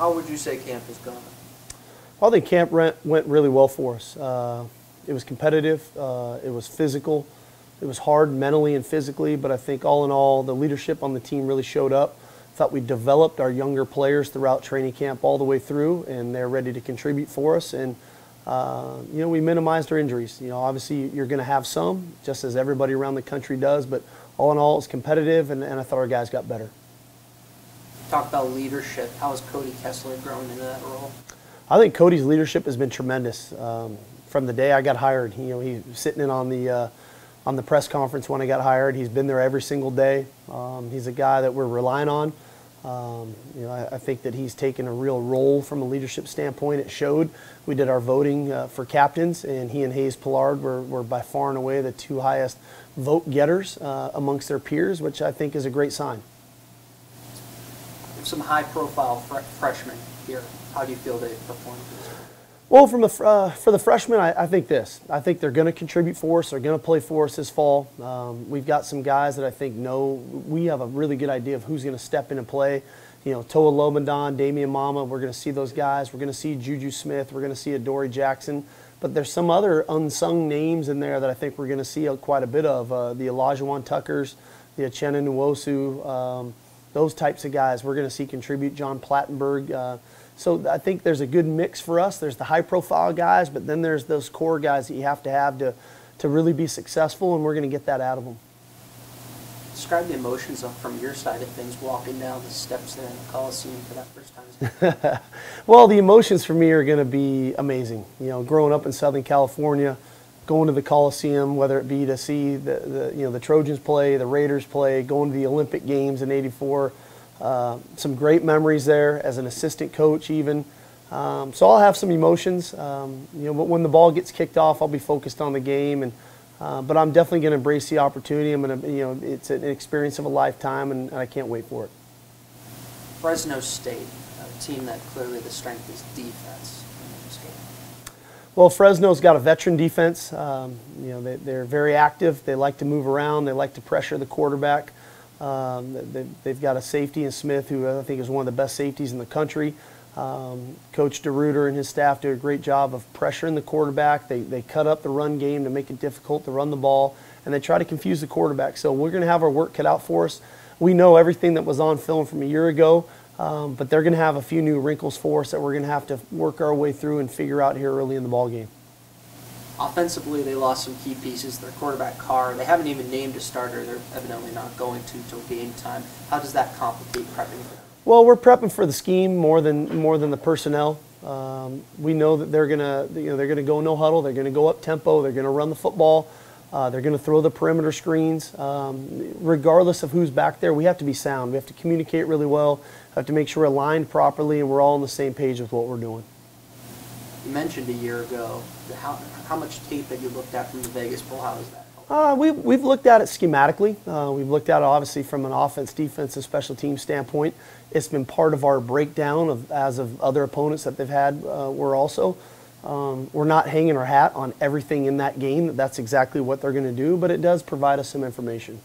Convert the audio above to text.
How would you say camp has gone? I think camp went really well for us. It was competitive, it was physical, it was hard mentally and physically, but I think all in all, the leadership on the team really showed up. Thought we developed our younger players throughout training camp all the way through, and they're ready to contribute for us. And we minimized our injuries. Obviously you're going to have some, just as everybody around the country does, but all in all, it's competitive, and I thought our guys got better. Talk about leadership. How has Cody Kessler grown into that role? I think Cody's leadership has been tremendous. From the day I got hired, he was sitting in on the press conference when I got hired. He's been there every single day. He's a guy that we're relying on. I think that he's taken a real role from a leadership standpoint. It showed. We did our voting for captains, and he and Hayes Pillard were by far and away the two highest vote getters amongst their peers, which I think is a great sign. Some high-profile freshmen here. How do you feel they performed this year? Well, for the freshmen, I think this. I think they're going to contribute for us. They're going to play for us this fall. We've got some guys that I think we have a really good idea of who's going to step in and play. Toa Lobandan, Damian Mama, we're going to see those guys. We're going to see Juju Smith. We're going to see Adoree Jackson. But there's some other unsung names in there that I think we're going to see quite a bit of. The Olajuwon Tuckers, the Uchenna Nwosu, those types of guys we're going to see contribute. John Plattenberg. So I think there's a good mix for us. There's the high-profile guys, but then there's those core guys that you have to really be successful, and we're going to get that out of them. Describe the emotions from your side of things walking down the steps there in the Coliseum for that first time. Well, the emotions for me are going to be amazing. Growing up in Southern California, going to the Coliseum, whether it be to see the Trojans play, the Raiders play, going to the Olympic Games in '84. Some great memories there as an assistant coach even. So I'll have some emotions, but when the ball gets kicked off, I'll be focused on the game. But I'm definitely going to embrace the opportunity. I'm going to, it's an experience of a lifetime, and I can't wait for it. Fresno State, a team that clearly the strength is defense in this game. Well, Fresno's got a veteran defense. They're very active. They like to move around. They like to pressure the quarterback. They've got a safety in Smith, who I think is one of the best safeties in the country. Coach DeRuiter and his staff do a great job of pressuring the quarterback. They cut up the run game to make it difficult to run the ball, and they try to confuse the quarterback. So we're going to have our work cut out for us. We know everything that was on film from a year ago, but they're going to have a few new wrinkles for us that we're going to have to work our way through and figure out here early in the ball game. Offensively, they lost some key pieces. Their quarterback, Carr, they haven't even named a starter. They're evidently not going to until game time. How does that complicate prepping for them? Well, we're prepping for the scheme more than the personnel. We know that they're gonna go no huddle. They're gonna go up tempo. They're gonna run the football. They're gonna throw the perimeter screens. Regardless of who's back there, we have to be sound. We have to communicate really well. We have to make sure we're aligned properly and we're all on the same page with what we're doing. You mentioned a year ago how much tape that you looked at from the Vegas Bowl. How is that? We've looked at it schematically. We've looked at it obviously from an offense, defense, and special team standpoint. It's been part of our breakdown as of other opponents that they've had. We're not hanging our hat on everything in that game. That's exactly what they're going to do, but it does provide us some information.